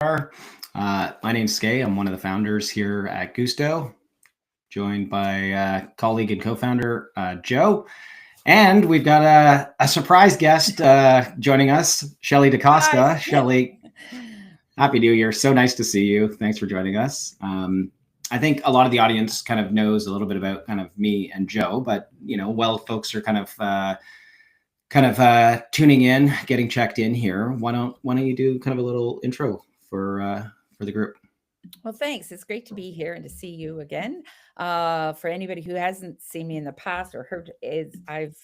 far. My name's Skay. I'm one of the founders here at Guusto, joined by colleague and co-founder Joe. And we've got a surprise guest joining us, Shelly DaCosta. Hi. Shelly, Happy New Year. So nice to see you. Thanks for joining us. I think a lot of the audience kind of knows a little bit about kind of me and Joe, but while folks are kind of tuning in, getting checked in here, why don't you do kind of a little intro for the group? Well, thanks. It's great to be here and to see you again. For anybody who hasn't seen me in the past or heard, I've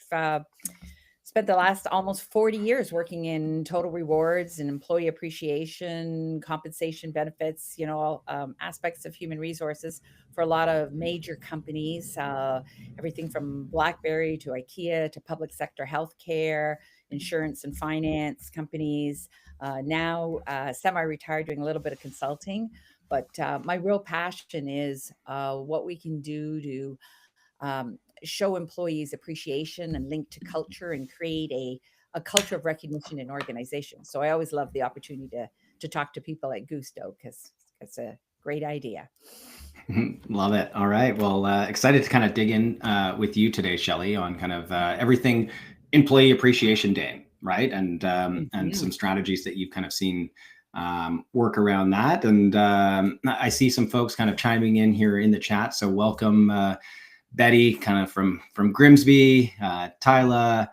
spent the last almost 40 years working in total rewards and employee appreciation, compensation, benefits, all aspects of human resources for a lot of major companies, everything from BlackBerry to IKEA to public sector healthcare, insurance and finance companies. Now, semi-retired, doing a little bit of consulting. But my real passion is what we can do to show employees appreciation and link to culture and create a culture of recognition in organizations. So I always love the opportunity to talk to people at Guusto because it's a great idea. Love it. All right. Well, excited to kind of dig in with you today, Shelly, on kind of everything Employee Appreciation Day, right? And some strategies that you've kind of seen work around that. And I see some folks kind of chiming in here in the chat. So welcome, Betty, kind of from Grimsby, Tyla,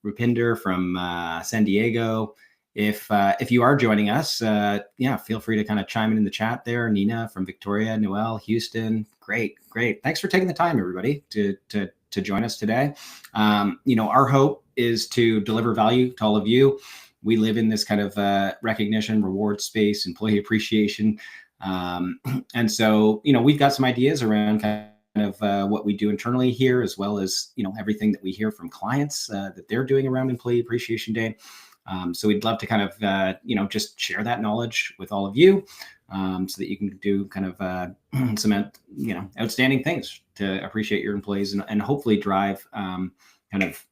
Rupinder from San Diego. If you are joining us, feel free to kind of chime in the chat there. Nina from Victoria, Noel, Houston. Great. Thanks for taking the time, everybody, to join us today. Our hope is to deliver value to all of you. We live in this kind of recognition, reward space, employee appreciation. And so, we've got some ideas around kind of what we do internally here, as well as, everything that we hear from clients that they're doing around Employee Appreciation Day. So we'd love to kind of, just share that knowledge with all of you so that you can do kind of some, outstanding things to appreciate your employees and hopefully drive kind of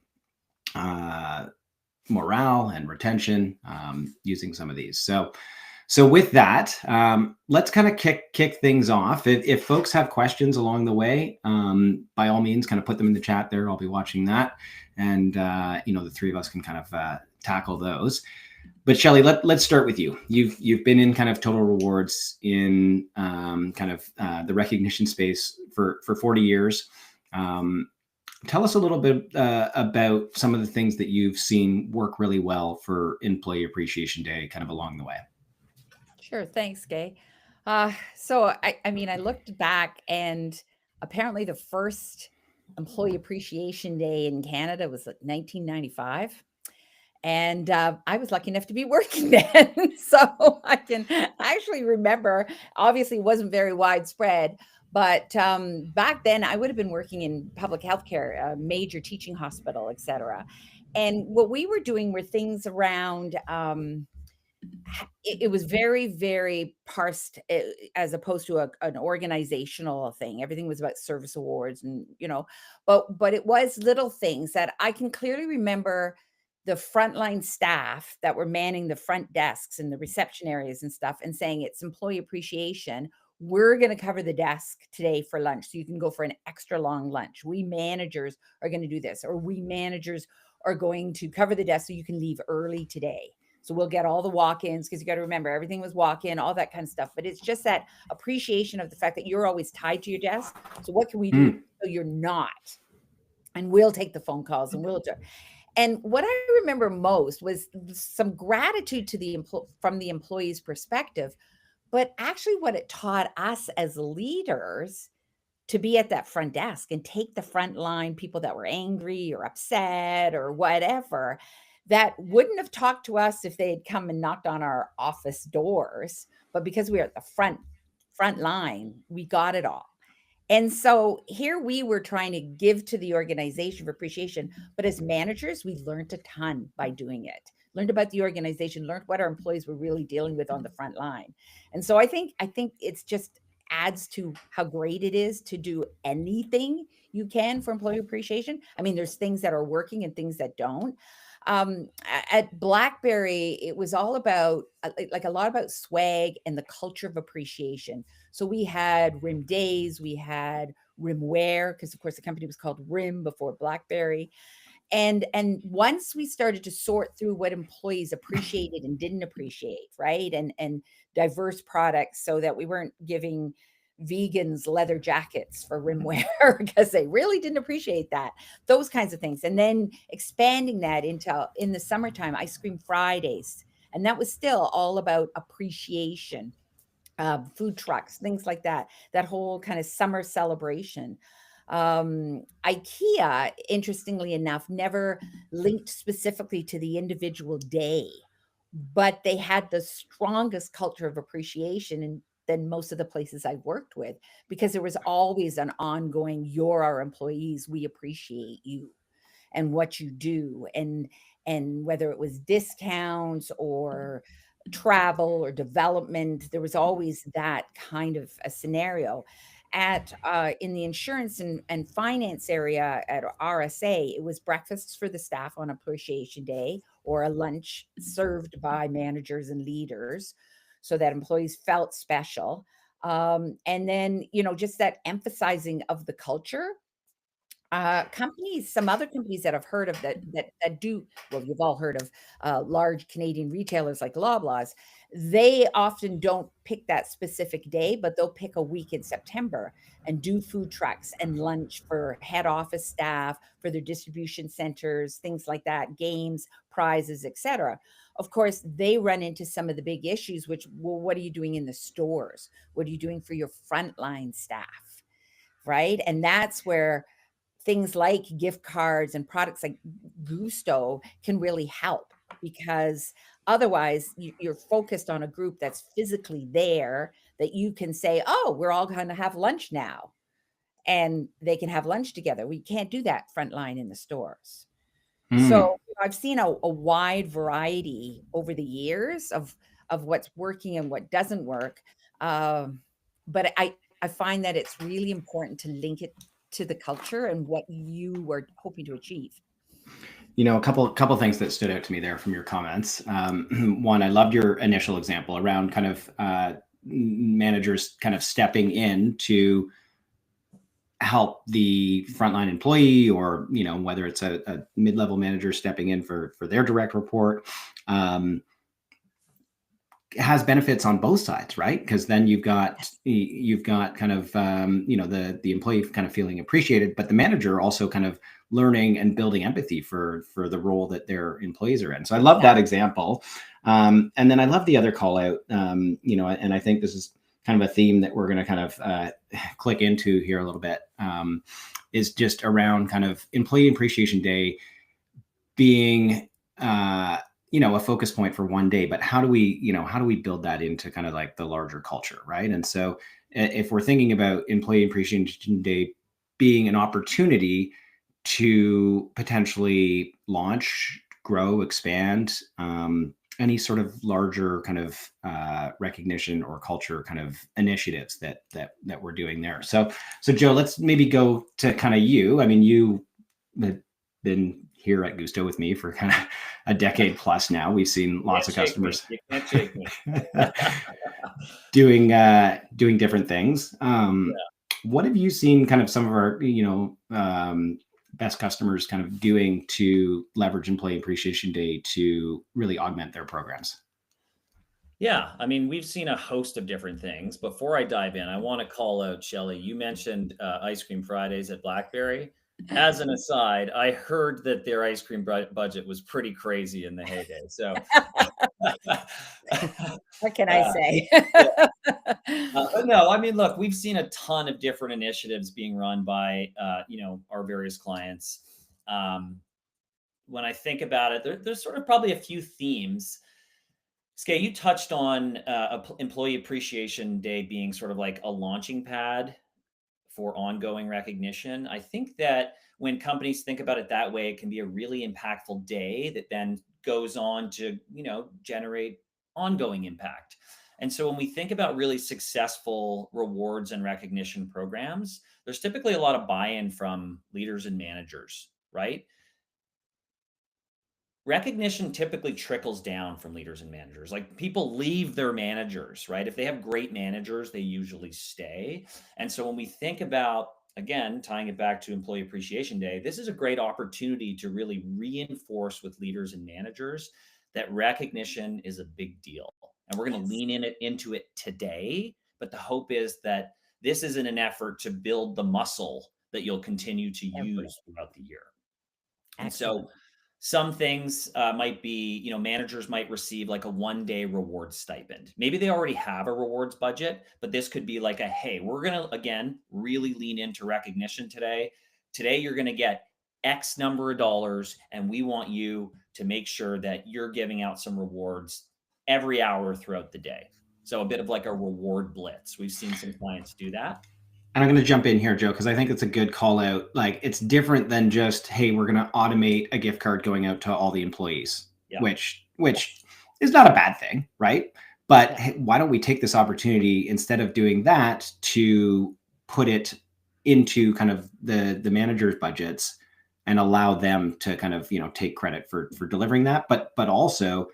morale and retention using some of these. So with that, let's kind of kick things off. If folks have questions along the way, by all means, kind of put them in the chat there. I'll be watching that, and the three of us can kind of tackle those. But Shelly, let's start with you. You've been in kind of total rewards in kind of the recognition space for 40 years. Tell us a little bit about some of the things that you've seen work really well for Employee Appreciation Day kind of along the way. Sure. Thanks, Gay. So I looked back, and apparently the first Employee Appreciation Day in Canada was like 1995. And I was lucky enough to be working then. So I can actually remember, obviously it wasn't very widespread, but back then I would have been working in public healthcare, a major teaching hospital, et cetera. And what we were doing were things around, it was very, very parsed as opposed to an organizational thing. Everything was about service awards and, but it was little things that I can clearly remember the frontline staff that were manning the front desks and the reception areas and stuff and saying it's employee appreciation. We're going to cover the desk today for lunch. So you can go for an extra long lunch. We managers are going to do this, or we managers are going to cover the desk so you can leave early today. So we'll get all the walk-ins, because you got to remember everything was walk-in, all that kind of stuff. But it's just that appreciation of the fact that you're always tied to your desk. So what can we do so you're not? And we'll take the phone calls and we'll do. And what I remember most was some gratitude to from the employee's perspective, but actually what it taught us as leaders to be at that front desk and take the front line, people that were angry or upset or whatever, that wouldn't have talked to us if they had come and knocked on our office doors. But because we were at the front line, we got it all. And so here we were trying to give to the organization for appreciation. But as managers, we learned a ton by doing it. Learned about the organization, learned what our employees were really dealing with on the front line. And so I think it's just adds to how great it is to do anything you can for employee appreciation. I mean, there's things that are working and things that don't. At BlackBerry, it was all about like a lot about swag and the culture of appreciation. So we had rim days, we had rim wear, because of course the company was called Rim before BlackBerry. And once we started to sort through what employees appreciated and didn't appreciate, right? And diverse products so that we weren't giving vegans leather jackets for rim wear because they really didn't appreciate that. Those kinds of things. And then expanding that into in the summertime, ice cream Fridays. And that was still all about appreciation, food trucks, things like that. That whole kind of summer celebration. IKEA, interestingly enough, never linked specifically to the individual day, but they had the strongest culture of appreciation than most of the places I worked with, because there was always an ongoing, "You're our employees, we appreciate you." And what you do, and whether it was discounts or travel or development, there was always that kind of a scenario. At in the insurance and finance area at RSA, it was breakfasts for the staff on appreciation day, or a lunch served by managers and leaders so that employees felt special. And then, just that emphasizing of the culture. Companies, some other companies that I've heard of that do well, you've all heard of large Canadian retailers like Loblaws. They often don't pick that specific day, but they'll pick a week in September and do food trucks and lunch for head office staff, for their distribution centers, things like that, games, prizes, etc. Of course, they run into some of the big issues, which, well, what are you doing in the stores? What are you doing for your frontline staff? Right. And that's where things like gift cards and products like Guusto can really help, because otherwise you're focused on a group that's physically there, that you can say, "Oh, we're all going to have lunch now," and they can have lunch together. We can't do that frontline in the stores. So Hmm. I've seen a wide variety over the years of what's working and what doesn't work. Um, but I find that it's really important to link it to the culture and what you were hoping to achieve. A couple things that stood out to me there from your comments. One, I loved your initial example around kind of managers kind of stepping in to help the frontline employee, or whether it's a mid-level manager stepping in for their direct report. um, has benefits on both sides, right? Because then you've got kind of the employee kind of feeling appreciated, but the manager also kind of learning and building empathy for the role that their employees are in. So I love that example. And then I love the other call out. And I think this is kind of a theme that we're going to kind of click into here a little bit. Is just around kind of Employee Appreciation Day being a focus point for one day, but how do we build that into kind of like the larger culture, right? And so if we're thinking about Employee Appreciation Day being an opportunity to potentially launch, grow, expand any sort of larger kind of recognition or culture kind of initiatives that we're doing there. So Joe, let's maybe go to kind of you. I mean, you have been here at Guusto with me for kind of a decade plus now. We've seen lots Can't of shake me. customers You can't shake me. doing different things. What have you seen kind of some of our best customers kind of doing to leverage Employee Appreciation Day to really augment their programs? Yeah, I mean, we've seen a host of different things. Before I dive in, I want to call out Shelly. You mentioned Ice Cream Fridays at BlackBerry. As an aside, I heard that their ice cream budget was pretty crazy in the heyday. So, What can I uh, say? yeah. But no, I mean, look, we've seen a ton of different initiatives being run by, our various clients. Um, when I think about it, there's sort of probably a few themes. Skay, you touched on Employee Appreciation Day being sort of like a launching pad for ongoing recognition. I think that when companies think about it that way, it can be a really impactful day that then goes on to, generate ongoing impact. And so when we think about really successful rewards and recognition programs, there's typically a lot of buy-in from leaders and managers, right? recognition typically trickles down from leaders and managers. Like people leave their managers, right? If they have great managers, they usually stay. And so when we think about, again, tying it back to Employee Appreciation Day, this is a great opportunity to really reinforce with leaders and managers that recognition is a big deal. And we're going to Yes. lean into it today. But the hope is that this isn't an effort to build the muscle that you'll continue to Every use throughout the year. And so excellent. some things might be, managers might receive like a 1 day reward stipend. Maybe they already have a rewards budget, but this could be like a, hey, we're going to, again, really lean into recognition today. Today, you're going to get X number of dollars, and we want you to make sure that you're giving out some rewards every hour throughout the day. So a bit of like a reward blitz. We've seen some clients do that. And I'm going to jump in here, Joe, because I think it's a good call out. Like, it's different than just, hey, we're going to automate a gift card going out to all the employees, Yeah. which is not a bad thing, right? But Yeah. hey, why don't we take this opportunity instead of doing that to put it into kind of the manager's budgets and allow them to kind of take credit for delivering that, but also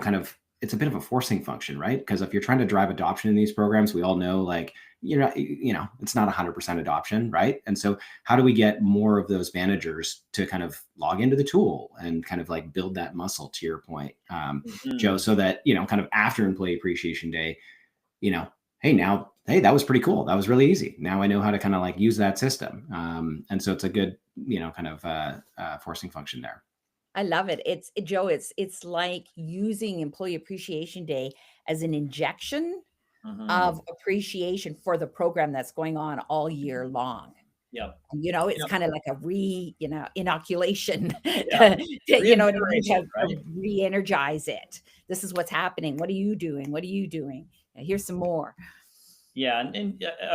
kind of it's a bit of a forcing function, right? Because if you're trying to drive adoption in these programs, we all know like it's not 100% adoption, right? And so how do we get more of those managers to kind of log into the tool and kind of like build that muscle, to your point, Joe, so that kind of after Employee Appreciation Day, hey, that was pretty cool, that was really easy, now I know how to kind of like use that system, and so it's a good kind of forcing function there. I love it. Joe, it's like using Employee Appreciation Day as an injection Mhm. of appreciation for the program that's going on all year long. Yep. It's kind of like a inoculation Yeah. you know what I mean? Reinvigoration, To right? re-energize it. This is what's happening. What are you doing? What are you doing? Here's some more. Yeah,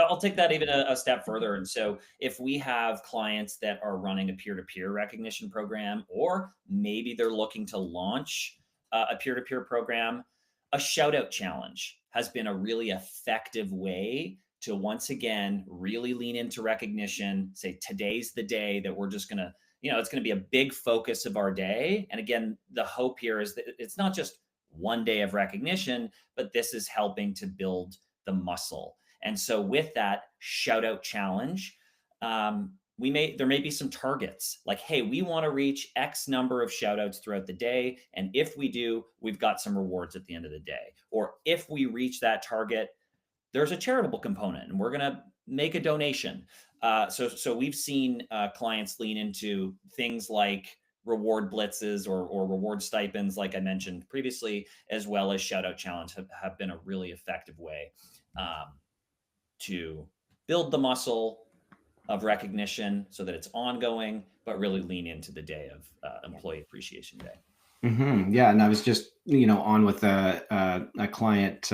I'll take that even a step further. And so, if we have clients that are running a peer-to-peer recognition program, or maybe they're looking to launch a peer-to-peer program, a shout out challenge has been a really effective way to once again really lean into recognition. Say, today's the day that we're just gonna, it's gonna be a big focus of our day. And again, the hope here is that it's not just 1 day of recognition, but this is helping to build the muscle. And so with that shout out challenge, there may be some targets like, hey, we want to reach X number of shout outs throughout the day. And if we do, we've got some rewards at the end of the day. Or if we reach that target, there's a charitable component and we're going to make a donation. So we've seen clients lean into things like reward blitzes or reward stipends, like I mentioned previously, as well as shout out challenge have been a really effective way um, to build the muscle of recognition so that it's ongoing, but really lean into the day of Yeah. Employee Appreciation Day. Yeah, and I was just on with a client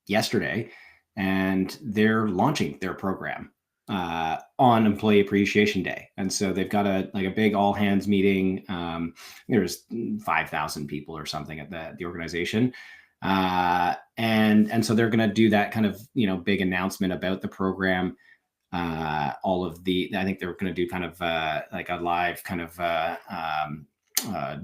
yesterday, and they're launching their program on Employee Appreciation Day, and so they've got a big all hands meeting. There's 5,000 people or something at the organization, and so they're going to do that kind of big announcement about the program. I think they're going to do kind of like a live kind of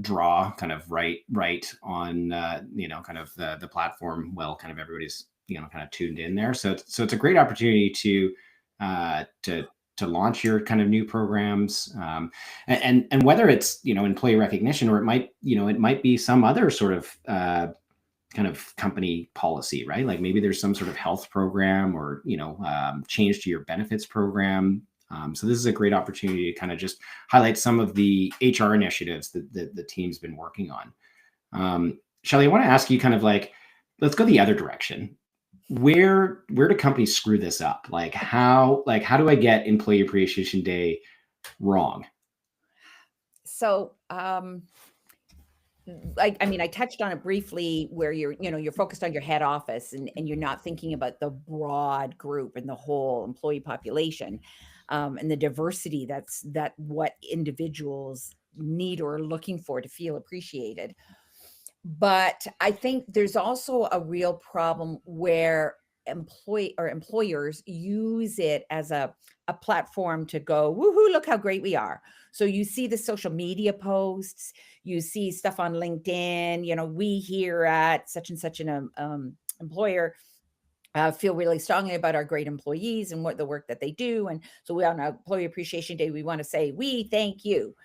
draw kind of right on kind of the platform, well, kind of everybody's kind of tuned in there, so it's a great opportunity to uh to to launch your kind of new programs, and whether it's employee recognition, or it might be some other sort of kind of company policy, right? Like maybe there's some sort of health program, or change to your benefits program. So this is a great opportunity to kind of just highlight some of the HR initiatives that the team's been working on. Shelly, I want to ask you kind of like, let's go the other direction. Where do companies screw this up? How do I get Employee Appreciation Day wrong? So, I touched on it briefly where you're focused on your head office and you're not thinking about the broad group and the whole employee population, and the diversity that what individuals need or are looking for to feel appreciated. But I think there's also a real problem where employers use it as a platform to go, woohoo, look how great we are. So you see the social media posts, you see stuff on LinkedIn, we here at such and such an employer feel really strongly about our great employees and what the work that they do. And so we on Employee Appreciation Day, we want to say, we thank you.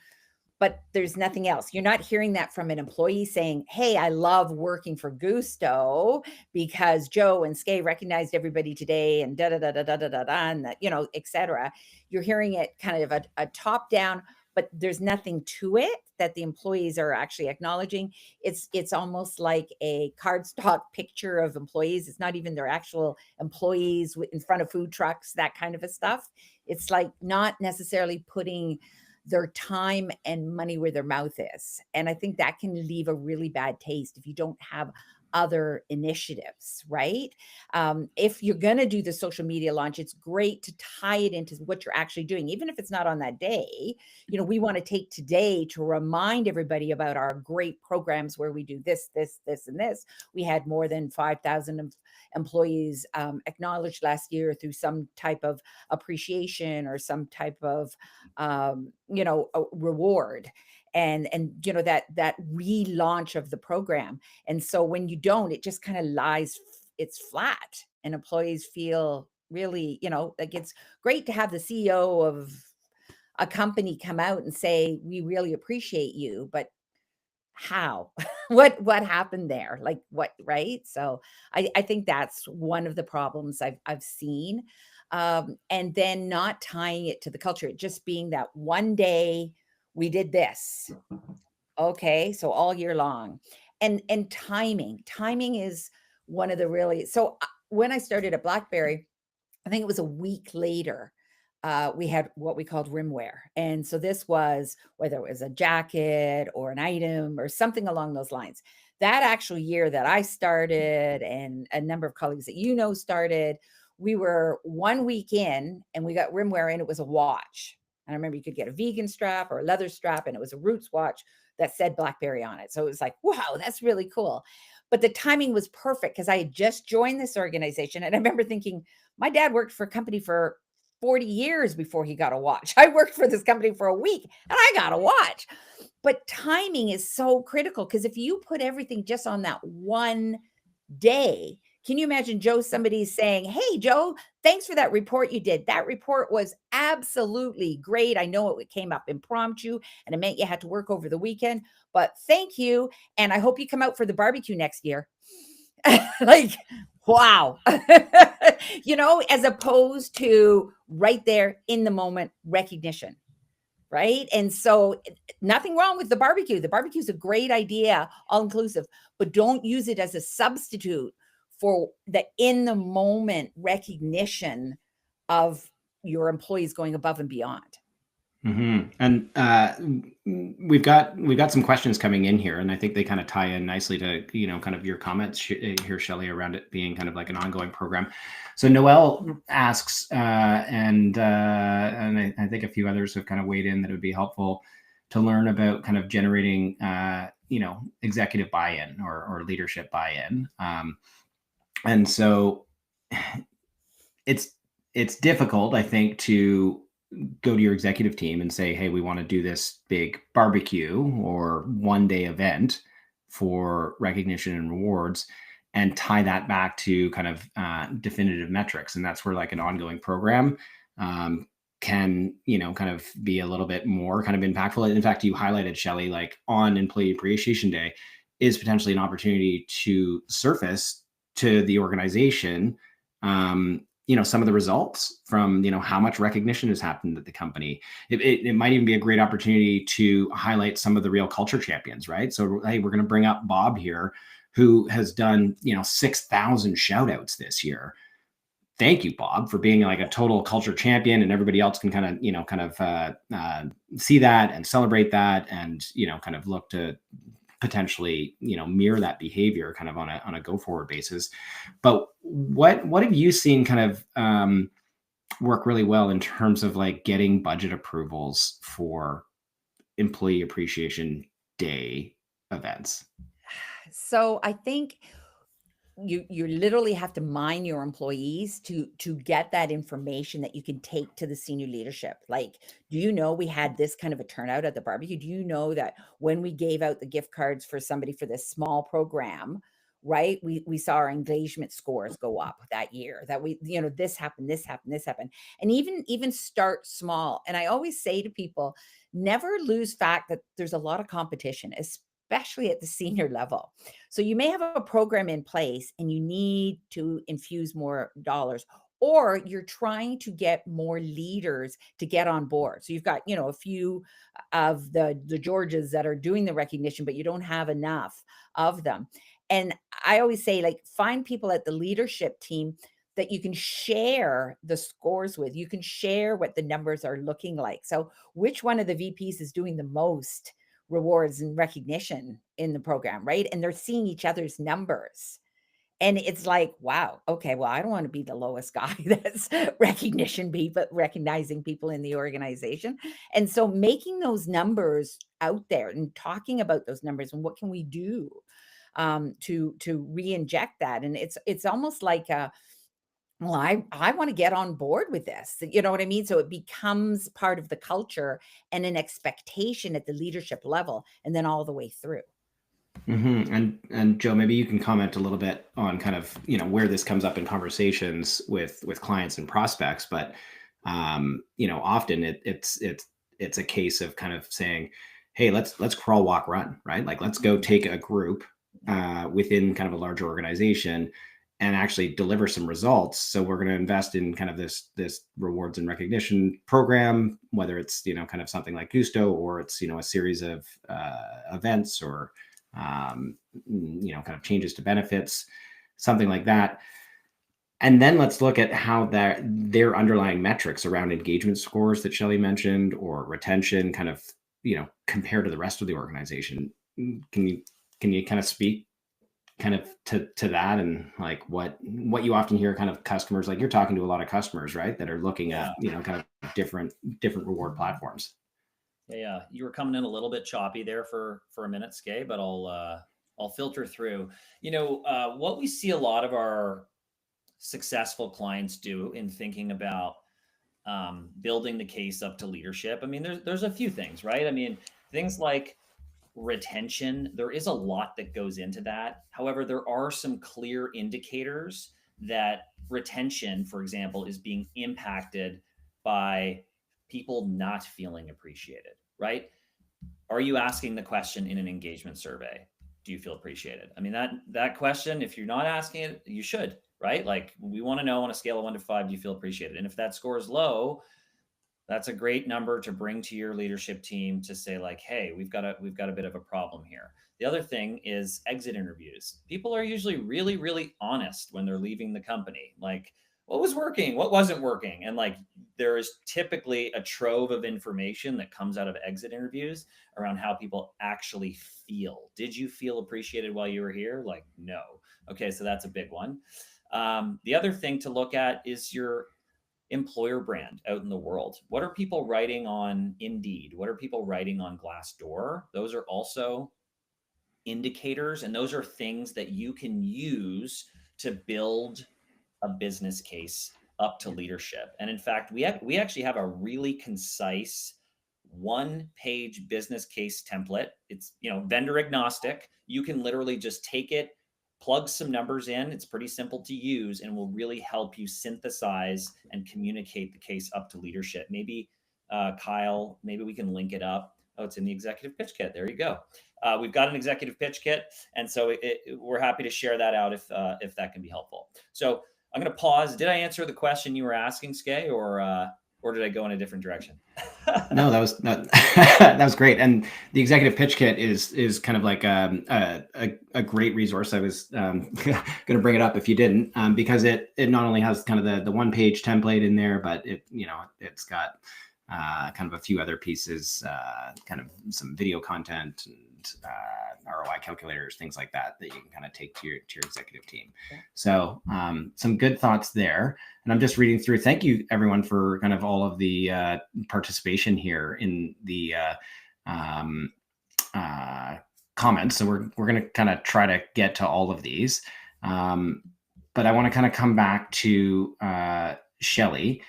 But there's nothing else. You're not hearing that from an employee saying, hey, I love working for Guusto because Joe and Skay recognized everybody today and da da da da da da da, and that, et cetera. You're hearing it kind of a top down, but there's nothing to it that the employees are actually acknowledging. It's almost like a cardstock picture of employees. It's not even their actual employees in front of food trucks, that kind of a stuff. It's like not necessarily putting their time and money where their mouth is. And I think that can leave a really bad taste if you don't have other initiatives, right? If you're going to do the social media launch, it's great to tie it into what you're actually doing, even if it's not on that day. We want to take today to remind everybody about our great programs where we do this, this, this, and this. We had more than 5,000 employees acknowledged last year through some type of appreciation or some type of, a reward. And that relaunch of the program. And so when you don't, it just kind of lies, it's flat, and employees feel really, like it's great to have the CEO of a company come out and say, we really appreciate you, but how? what happened there? Like what, right? So I think that's one of the problems I've seen. And then not tying it to the culture, it just being that one day we did this. Okay, so all year long. And timing is one of the really, so when I started at BlackBerry, I think it was a week later, we had what we called rimware. And so this was whether it was a jacket or an item or something along those lines. That actual year that I started and a number of colleagues that started, we were 1 week in and we got rimware, and it was a watch. And I remember you could get a vegan strap or a leather strap, and it was a Roots watch that said BlackBerry on it. So it was like, wow, that's really cool. But the timing was perfect because I had just joined this organization. And I remember thinking, my dad worked for a company for 40 years before he got a watch. I worked for this company for a week and I got a watch. But timing is so critical because if you put everything just on that one day, can you imagine, Joe, somebody saying, hey, Joe, thanks for that report you did. That report was absolutely great. I know it came up impromptu and it meant you had to work over the weekend, but thank you. And I hope you come out for the barbecue next year. Like, wow. As opposed to right there in the moment recognition. Right. And so nothing wrong with the barbecue. The barbecue is a great idea, all inclusive, but don't use it as a substitute for the in the moment recognition of your employees going above and beyond. Mm-hmm. And we've got some questions coming in here, and I think they kind of tie in nicely to kind of your comments here, Shelley, around it being kind of like an ongoing program. So Noelle asks, and I think a few others have kind of weighed in that it would be helpful to learn about kind of generating executive buy-in or leadership buy-in, and so it's difficult, I think, to go to your executive team and say, hey, we want to do this big barbecue or 1-day event for recognition and rewards, and tie that back to kind of definitive metrics. And that's where like an ongoing program can, kind of be a little bit more kind of impactful. In fact, you highlighted, Shelley, like on Employee Appreciation Day is potentially an opportunity to surface to the organization some of the results from, how much recognition has happened at the company. It might even be a great opportunity to highlight some of the real culture champions, right? So, hey, we're going to bring up Bob here, who has done, 6,000 shout outs this year. Thank you, Bob, for being like a total culture champion, and everybody else can kind of, see that and celebrate that and, kind of look to potentially, mirror that behavior kind of on a go forward basis. But what have you seen kind of work really well in terms of like getting budget approvals for Employee Appreciation Day events? So I think you literally have to mine your employees to get that information that you can take to the senior leadership. Like, do you know we had this kind of a turnout at the barbecue? Do you know that when we gave out the gift cards for somebody for this small program, right? We saw our engagement scores go up that year. That we, this happened, this happened, this happened. And even start small. And I always say to people, never lose fact that there's a lot of competition, especially at the senior level. So you may have a program in place and you need to infuse more dollars, or you're trying to get more leaders to get on board. So you've got, a few of the Georges that are doing the recognition, but you don't have enough of them. And I always say, like, find people at the leadership team that you can share the scores with. You can share what the numbers are looking like. So which one of the VPs is doing the most rewards and recognition in the program, right? And they're seeing each other's numbers. And it's like, wow, okay, well, I don't want to be the lowest guy that's recognizing people in the organization. And so making those numbers out there and talking about those numbers and what can we do to re-inject that. And it's almost like well, I want to get on board with this. You know what I mean? So it becomes part of the culture and an expectation at the leadership level and then all the way through. And Joe, maybe you can comment a little bit on kind of, where this comes up in conversations with clients and prospects, but often it's a case of kind of saying, hey, let's crawl, walk, run, right? Like, let's go take a group within kind of a larger organization and actually deliver some results. So we're going to invest in kind of this rewards and recognition program, whether it's, kind of something like Guusto, or it's, a series of events, or kind of changes to benefits, something like that. And then let's look at how their underlying metrics around engagement scores that Shelley mentioned, or retention, kind of, compared to the rest of the organization. Can you kind of speak kind of to that, and like what you often hear kind of customers, like you're talking to a lot of customers, right, that are looking at, kind of different reward platforms. Yeah, you were coming in a little bit choppy there for a minute, Skay, but I'll filter through. What we see a lot of our successful clients do in thinking about building the case up to leadership. I mean, there's a few things, right? I mean, things like retention, there is a lot that goes into that. However, there are some clear indicators that retention, for example, is being impacted by people not feeling appreciated, right? Are you asking the question in an engagement survey? Do you feel appreciated? I mean, that question, if you're not asking it, you should, right? Like, we want to know on a scale of 1 to 5, do you feel appreciated? And if that score is low, that's a great number to bring to your leadership team to say, like, hey, we've got a bit of a problem here. The other thing is exit interviews. People are usually really, really honest when they're leaving the company. Like, what was working, what wasn't working? And like, there is typically a trove of information that comes out of exit interviews around how people actually feel. Did you feel appreciated while you were here? Like, no. Okay, so that's a big one. The other thing to look at is your employer brand out in the world. What are people writing on Indeed? What are people writing on Glassdoor? Those are also indicators, and those are things that you can use to build a business case up to leadership. And in fact, we actually have a really concise one-page business case template. It's, vendor agnostic. You can literally just take it, plug some numbers in. It's pretty simple to use, and will really help you synthesize and communicate the case up to leadership. Maybe Kyle, maybe we can link it up. Oh, it's in the executive pitch kit. There you go. We've got an executive pitch kit, and so we're happy to share that out if that can be helpful. So I'm going to pause. Did I answer the question you were asking, Skay, or did I go in a different direction? No, that was great. And the executive pitch kit is kind of like a great resource. I was going to bring it up if you didn't, because it not only has kind of the one page template in there, but it's got kind of a few other pieces, kind of some video content and ROI calculators, things like that you can kind of take to your executive team. So some good thoughts there. And I'm just reading through. Thank you, everyone, for kind of all of the participation here in the comments. So we're going to kind of try to get to all of these. But I want to kind of come back to Shelley.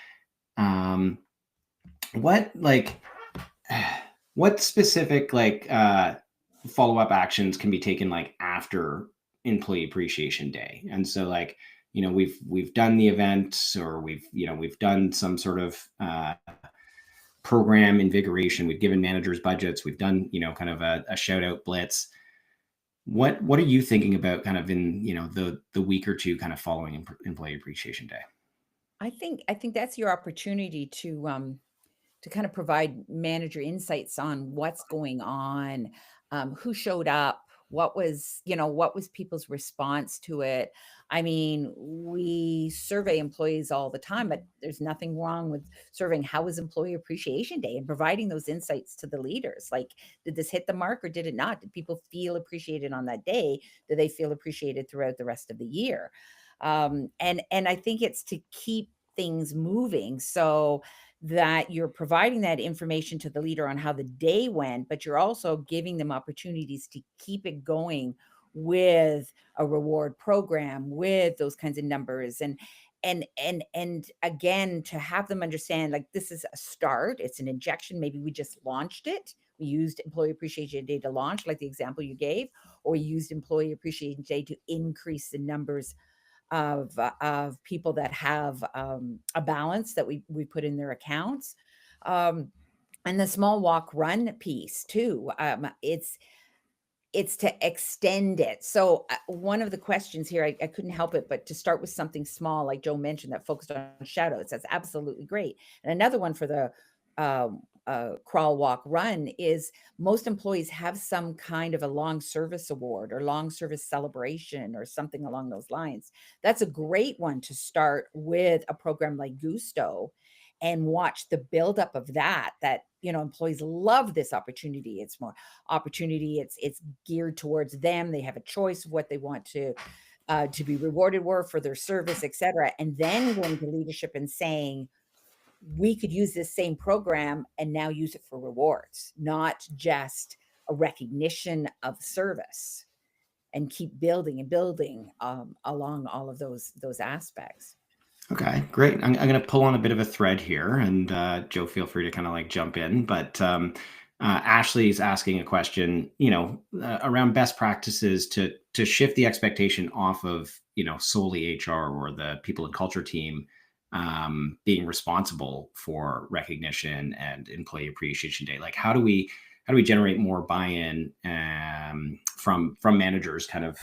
Um, what like what specific follow-up actions can be taken like after Employee Appreciation Day? And so like, we've done the event, or we've done some sort of program invigoration. We've given managers budgets. We've done, kind of a shout out blitz. What are you thinking about kind of in, the week or two kind of following Employee Appreciation Day? I think that's your opportunity to kind of provide manager insights on what's going on, who showed up, what was people's response to it. I mean, we survey employees all the time, but there's nothing wrong with surveying how was Employee Appreciation Day and providing those insights to the leaders. Like, did this hit the mark or did it not? Did people feel appreciated on that day? Do they feel appreciated throughout the rest of the year? And I think it's to keep things moving so that you're providing that information to the leader on how the day went, but you're also giving them opportunities to keep it going with a reward program, with those kinds of numbers. And again, to have them understand, like, this is a start, it's an injection. Maybe we just launched it. We used Employee Appreciation Day to launch, like the example you gave, or we used Employee Appreciation Day to increase the numbers of people that have a balance that we put in their accounts. Um, and the small walk run piece too. It's to extend it. So one of the questions here, I couldn't help it, but to start with something small, like Joe mentioned, that focused on shadows. That's absolutely great. And another one for the crawl, walk, run is most employees have some kind of a long service award or long service celebration or something along those lines. That's a great one to start with a program like Guusto and watch the buildup of that employees love this opportunity. It's more opportunity. It's geared towards them. They have a choice of what they want to be rewarded for their service, etc. And then going to leadership and saying, we could use this same program and now use it for rewards, not just a recognition of service, and keep building and building along all of those aspects. Okay, great. I'm going to pull on a bit of a thread here, and Joe, feel free to kind of like jump in. But Ashley's asking a question, around best practices to shift the expectation off of, solely HR or the people and culture team being responsible for recognition and Employee Appreciation Day. Like, how do we generate more buy-in from managers, kind of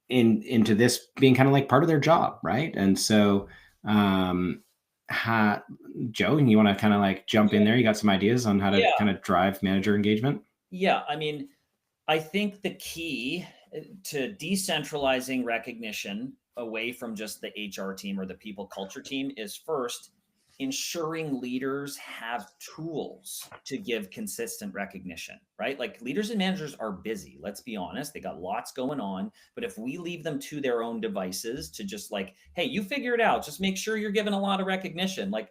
into this being kind of like part of their job, right? And so, Joe, you want to kind of like jump in there? You got some ideas on how to kind of drive manager engagement? Yeah, I mean, I think the key to decentralizing recognition away from just the HR team or the people culture team is first ensuring leaders have tools to give consistent recognition, right? Like, leaders and managers are busy. Let's be honest. They got lots going on. But if we leave them to their own devices to just like, hey, you figure it out, just make sure you're given a lot of recognition. Like,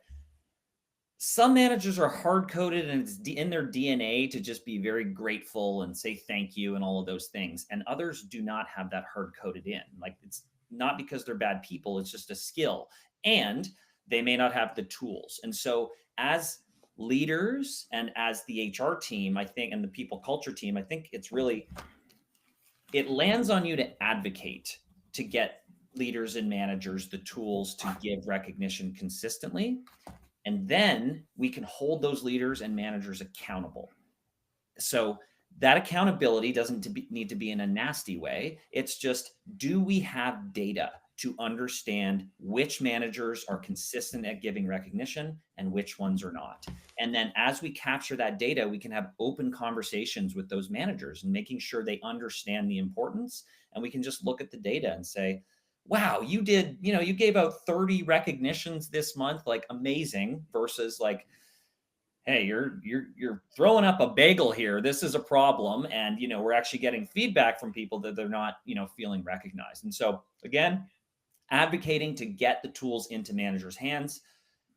some managers are hard coded and it's in their DNA to just be very grateful and say thank you and all of those things. And others do not have that hard coded in. Like, it's not because they're bad people, it's just a skill. And they may not have the tools. And so, as leaders and as the HR team, I think, and the people culture team, I think it lands on you to advocate to get leaders and managers the tools to give recognition consistently. And then we can hold those leaders and managers accountable. So that accountability doesn't need to be in a nasty way. It's just, do we have data to understand which managers are consistent at giving recognition and which ones are not? And then as we capture that data, we can have open conversations with those managers and making sure they understand the importance. And we can just look at the data and say, wow, you gave out 30 recognitions this month, like, amazing, versus like, hey, you're throwing up a bagel here. This is a problem. And, we're actually getting feedback from people that they're not, feeling recognized. And so, again, advocating to get the tools into managers' hands,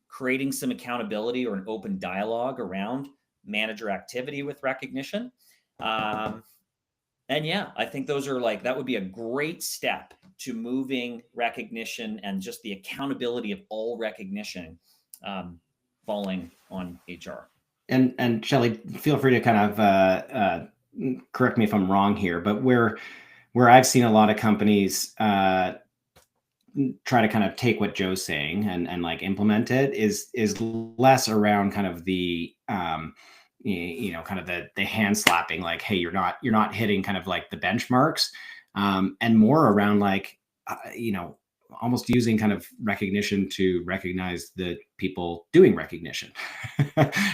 creating some accountability or an open dialogue around manager activity with recognition. And yeah, I think those are like, that would be a great step to moving recognition and just the accountability of all recognition um, falling on HR. And Shelley, feel free to kind of correct me if I'm wrong here, but where I've seen a lot of companies try to kind of take what Joe's saying and like implement it is less around kind of the kind of the hand slapping, like, hey, you're not hitting kind of like the benchmarks, and more around like almost using kind of recognition to recognize the people doing recognition.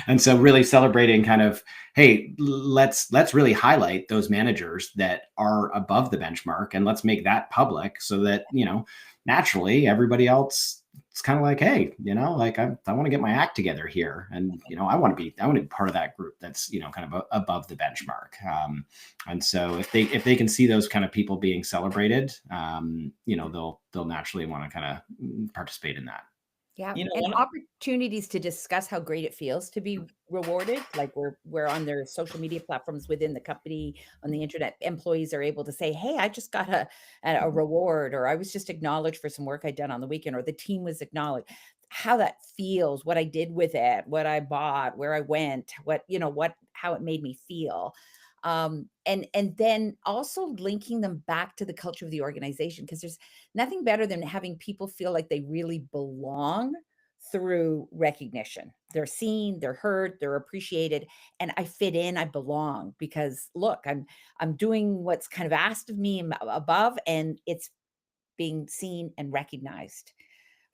And so really celebrating kind of, hey, let's really highlight those managers that are above the benchmark, and let's make that public so that naturally everybody else, it's kind of like, hey, like I want to get my act together here, and I want to be part of that group that's kind of above the benchmark. And so if they can see those kind of people being celebrated, they'll naturally want to kind of participate in that. Yeah, You know, and one, opportunities to discuss how great it feels to be rewarded. Like we're on their social media platforms within the company, on the internet. Employees are able to say, "Hey, I just got a reward," or "I was just acknowledged for some work I'd done on the weekend," or "The team was acknowledged." How that feels, what I did with it, what I bought, where I went, how it made me feel. And then also linking them back to the culture of the organization, because there's nothing better than having people feel like they really belong through recognition. They're seen, they're heard, they're appreciated, and I fit in, I belong because look, I'm doing what's kind of asked of me above, and it's being seen and recognized.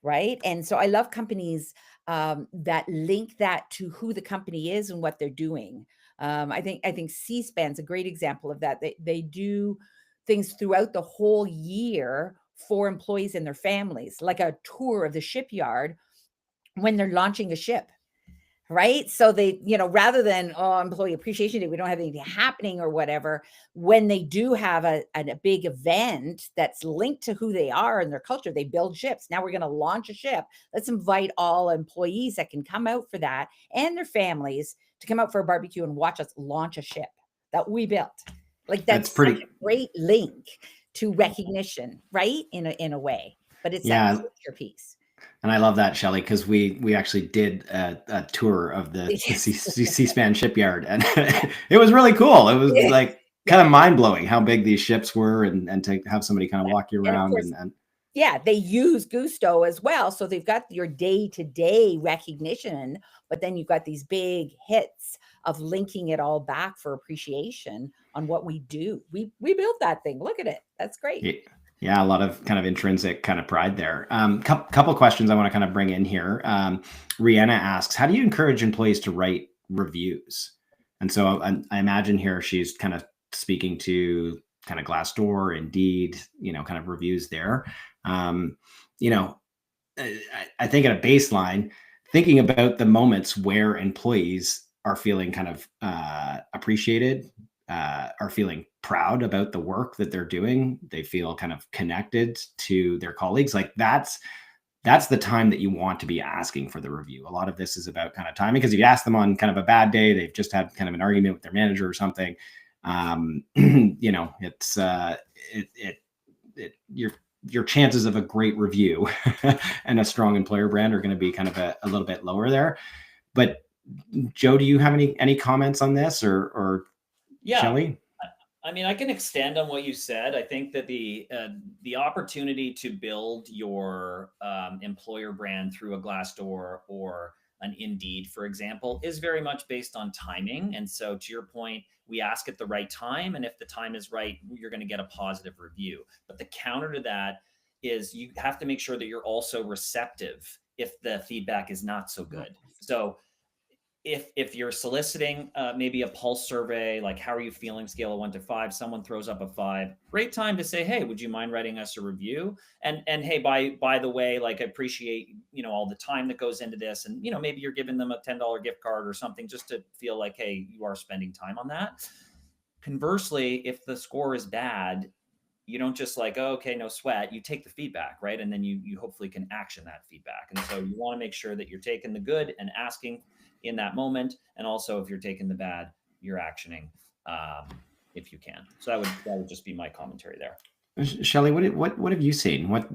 Right. And so I love companies that link that to who the company is and what they're doing. I think C-SPAN's a great example of that. They do things throughout the whole year for employees and their families, like a tour of the shipyard when they're launching a ship. Right. So they, rather than, oh, employee appreciation day, we don't have anything happening or whatever. When they do have a big event that's linked to who they are and their culture, they build ships. Now we're going to launch a ship. Let's invite all employees that can come out for that and their families to come out for a barbecue and watch us launch a ship that we built. Like That's that's such pretty. a great link to recognition, right? In a way, but it's that Yeah. culture piece. And I love that, Shelley, because we actually did a tour of the Yes. C-SPAN shipyard, and it was really cool. It was Yes. like kind of mind blowing how big these ships were, and to have somebody kind of walk you And of around course, and yeah, they use Guusto as well. So they've got your day-to-day recognition, but then you've got these big hits of linking it all back for appreciation on what we do. We built that thing. Look at it. That's great. yeah, a lot of kind of intrinsic kind of pride there. Couple questions I want to kind of bring in here. Rihanna asks, how do you encourage employees to write reviews? And so I imagine here she's kind of speaking to kind of Glassdoor, Indeed, kind of reviews there. Um, you know, I think at a baseline, thinking about the moments where employees are feeling kind of appreciated, are feeling proud about the work that they're doing, they feel kind of connected to their colleagues. Like that's the time that you want to be asking for the review. A lot of this is about kind of timing, because if you ask them on kind of a bad day, they've just had kind of an argument with their manager or something. It's your chances of a great review and a strong employer brand are going to be kind of a little bit lower there. But Joe, do you have any comments on this, or yeah, Shelley? I mean, I can extend on what you said. I think that the opportunity to build your employer brand through a Glassdoor or an Indeed, for example, is very much based on timing. And so, to your point, we ask at the right time, and if the time is right, you're going to get a positive review. But the counter to that is you have to make sure that you're also receptive if the feedback is not so good. So if you're soliciting maybe a pulse survey, like how are you feeling, scale of 1 to 5, someone throws up a 5, great time to say, hey, would you mind writing us a review? And hey, by the way, like I appreciate all the time that goes into this, and maybe you're giving them a $10 gift card or something, just to feel like, hey, you are spending time on that. Conversely, if the score is bad, you don't just like, oh, okay, no sweat. You take the feedback, right? And then you hopefully can action that feedback. And so you want to make sure that you're taking the good and asking in that moment. And also, if you're taking the bad, you're actioning if you can. So that would just be my commentary there. Shelley, what have you seen? What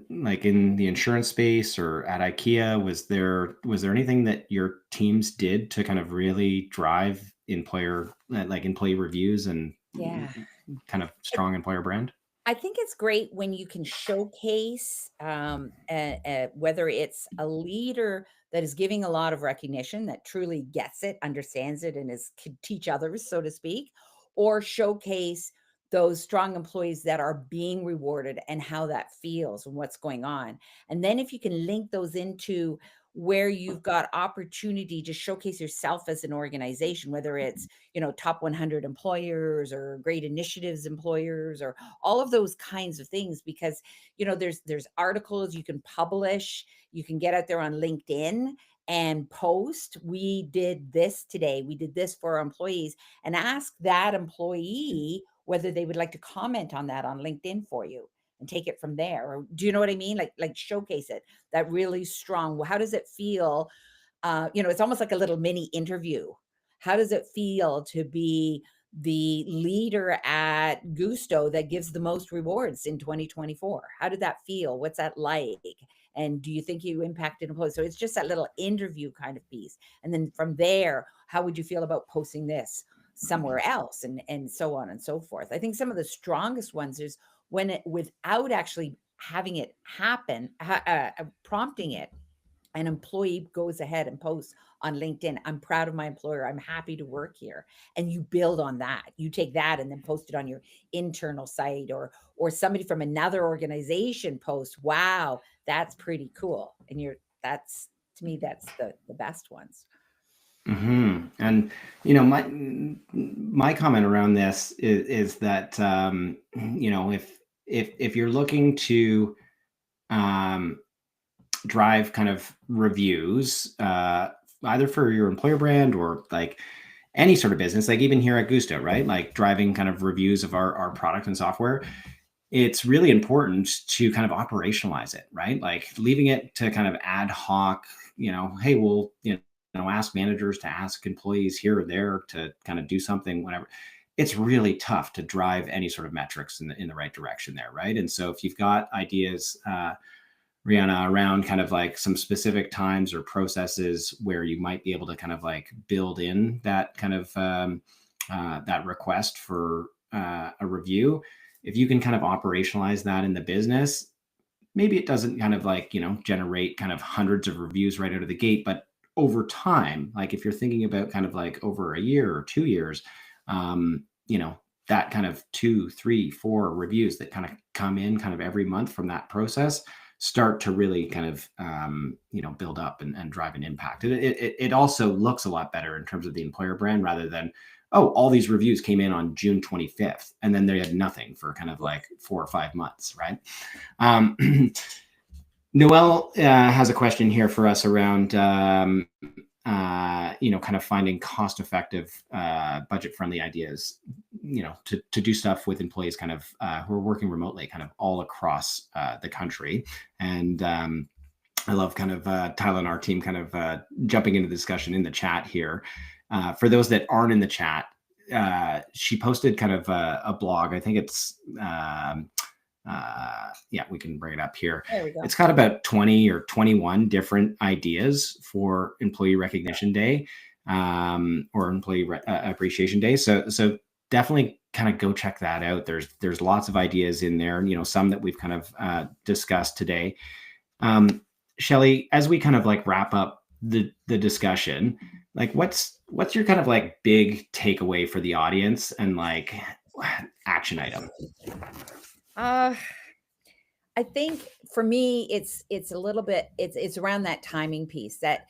like in the insurance space or at IKEA, was there anything that your teams did to kind of really drive employee reviews and Yeah. kind of strong employer brand? I think it's great when you can showcase, whether it's a leader that is giving a lot of recognition, that truly gets it, understands it, and can teach others, so to speak, or showcase those strong employees that are being rewarded and how that feels and what's going on. And then if you can link those into where you've got opportunity to showcase yourself as an organization, whether it's, top 100 employers or great initiatives employers or all of those kinds of things, because there's articles you can publish, you can get out there on LinkedIn and post, we did this today, we did this for our employees, and ask that employee whether they would like to comment on that on LinkedIn for you and take it from there. Or do you know what I mean? Like showcase it, that really strong, well, how does it feel? It's almost like a little mini interview. How does it feel to be the leader at Guusto that gives the most rewards in 2024? How did that feel? What's that like? And do you think you impacted employees? So it's just that little interview kind of piece. And then from there, how would you feel about posting this somewhere else, and so on and so forth? I think some of the strongest ones is when without actually having it happen, prompting it, an employee goes ahead and posts on LinkedIn, I'm proud of my employer, I'm happy to work here. And you build on that. You take that and then post it on your internal site, or somebody from another organization posts, wow, that's pretty cool. And that's, to me, that's the best ones. And my comment around this is that if you're looking to drive kind of reviews, either for your employer brand or like any sort of business, like even here at Guusto, right? Like driving kind of reviews of our product and software, it's really important to kind of operationalize it, right? Like leaving it to kind of ad hoc, hey, we'll, ask managers to ask employees here or there to kind of do something, whatever. It's really tough to drive any sort of metrics in the right direction there, right? And so if you've got ideas, Rihanna, around kind of like some specific times or processes where you might be able to kind of like build in that kind of that request for a review, if you can kind of operationalize that in the business, maybe it doesn't kind of like, generate kind of hundreds of reviews right out of the gate, but over time, like if you're thinking about kind of like over a year or 2 years, that kind of 2, 3, 4 reviews that kind of come in kind of every month from that process start to really kind of build up and drive an impact. It also looks a lot better in terms of the employer brand, rather than, oh, all these reviews came in on June 25th and then they had nothing for kind of like 4 or 5 months, right? Noelle has a question here for us around kind of finding cost-effective, budget-friendly ideas, to do stuff with employees kind of who are working remotely, kind of all across the country. And I love kind of Tyler and our team kind of jumping into the discussion in the chat here. For those that aren't in the chat, she posted kind of a blog. I think it's we can bring it up here. There we go. It's got about 20 or 21 different ideas for Employee Recognition Day, or Employee Appreciation Day. So definitely kind of go check that out. There's lots of ideas in there, some that we've kind of discussed today. Shelley, as we kind of like wrap up the discussion, like what's your kind of like big takeaway for the audience and like action item? I think for me, it's a little bit, it's around that timing piece, that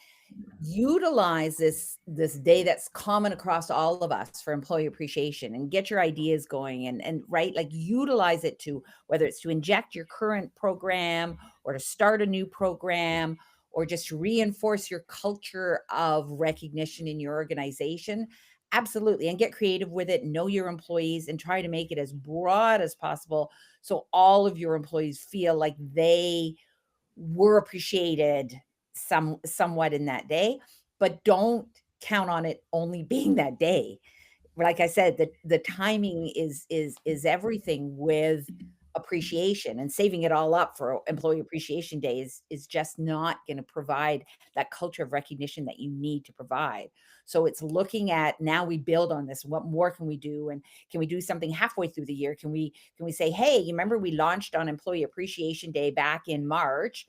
utilize this day that's common across all of us for employee appreciation, and get your ideas going, and right, like utilize it to, whether it's to inject your current program or to start a new program, or just reinforce your culture of recognition in your organization. Absolutely. And get creative with it, know your employees, and try to make it as broad as possible, so all of your employees feel like they were appreciated somewhat in that day. But don't count on it only being that day. like I said, the timing is everything with appreciation, and saving it all up for Employee Appreciation Day is just not going to provide that culture of recognition that you need to provide. So it's looking at, now we build on this. What more can we do? And can we do something halfway through the year? Can we say, hey, you remember we launched on Employee Appreciation Day back in March?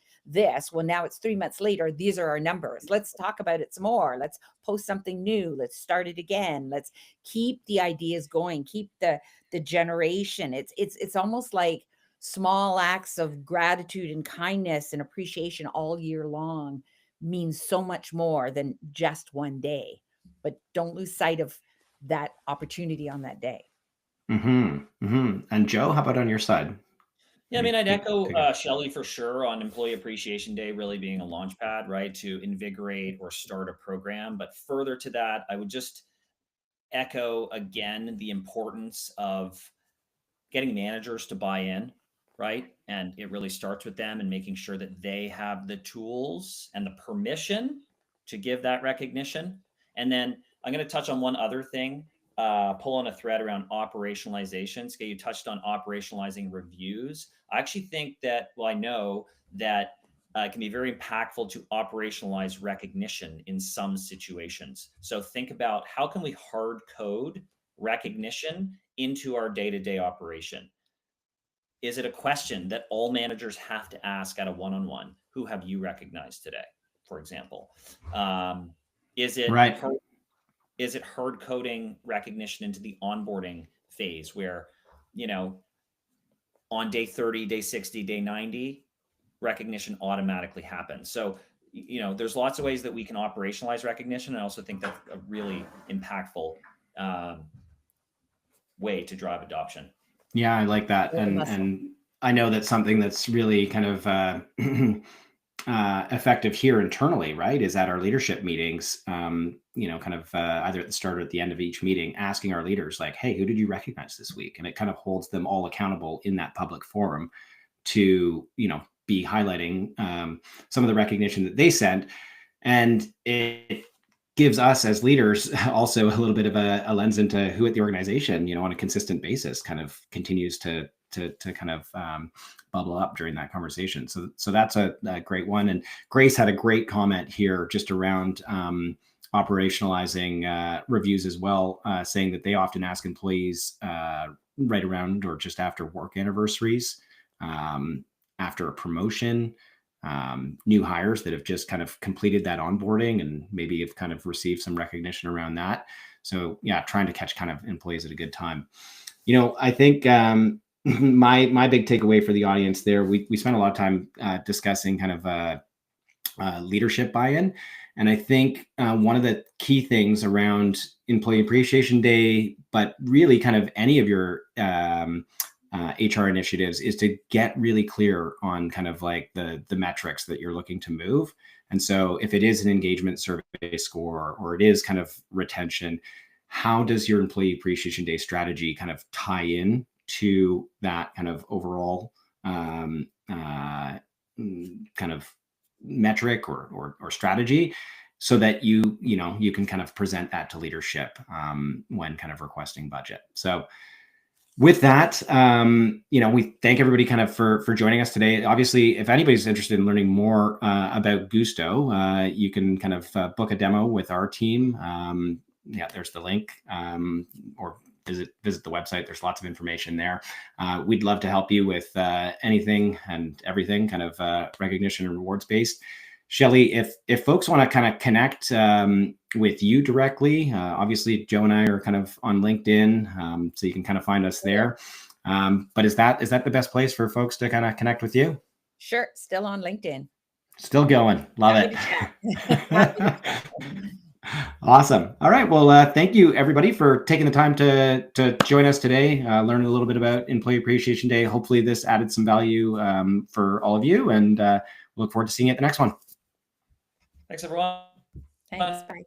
Well, now it's 3 months later. These are our numbers. Let's talk about it some more. Let's post something new. Let's start it again. Let's keep the ideas going. Keep the generation. It's almost like small acts of gratitude and kindness and appreciation all year long means so much more than just one day. But don't lose sight of that opportunity on that day. And Joe, how about on your side? Yeah, I mean, I'd echo Shelley for sure on Employee Appreciation Day really being a launch pad, right, to invigorate or start a program. But further to that, I would just echo again the importance of getting managers to buy in, right? And it really starts with them and making sure that they have the tools and the permission to give that recognition. And then I'm going to touch on one other thing, pull on a thread around operationalization. Skye, you touched on operationalizing reviews. I actually think that, well, I know that it can be very impactful to operationalize recognition in some situations. So think about, how can we hard code recognition into our day-to-day operation? Is it a question that all managers have to ask at a one-on-one? Who have you recognized today, for example? Is it right? Is it hard coding recognition into the onboarding phase where, on day 30, day 60, day 90, recognition automatically happens? So, there's lots of ways that we can operationalize recognition. I also think that's a really impactful way to drive adoption. Yeah, I like that. And I know that's something that's really kind of effective here internally, right? Is at our leadership meetings, kind of either at the start or at the end of each meeting, asking our leaders like, hey, who did you recognize this week? And it kind of holds them all accountable in that public forum to, be highlighting some of the recognition that they sent. And it gives us as leaders also a little bit of a lens into who at the organization, on a consistent basis kind of continues to kind of bubble up during that conversation. So that's a great one. And Grace had a great comment here just around operationalizing reviews as well, saying that they often ask employees right around or just after work anniversaries, after a promotion, new hires that have just kind of completed that onboarding and maybe have kind of received some recognition around that. So yeah, trying to catch kind of employees at a good time. I think my big takeaway for the audience there, we spent a lot of time discussing kind of leadership buy-in. And I think one of the key things around Employee Appreciation Day, but really kind of any of your HR initiatives, is to get really clear on kind of like the metrics that you're looking to move. And so if it is an engagement survey score or it is kind of retention, how does your Employee Appreciation Day strategy kind of tie in to that kind of overall kind of metric or strategy, so that you can kind of present that to leadership when kind of requesting budget. So with that, we thank everybody kind of for joining us today. Obviously, if anybody's interested in learning more about Guusto, you can kind of book a demo with our team. There's the link, or visit the website. There's lots of information there. We'd love to help you with anything and everything kind of recognition and rewards based. Shelley, if folks want to kind of connect with you directly, obviously Joe and I are kind of on LinkedIn, so you can kind of find us there. But is that the best place for folks to kind of connect with you? Sure. Still on LinkedIn. Still going. Love it. Awesome. All right. Well, thank you everybody for taking the time to join us today, learning a little bit about Employee Appreciation Day. Hopefully this added some value for all of you, and look forward to seeing you at the next one. Thanks, everyone. Thanks. Bye.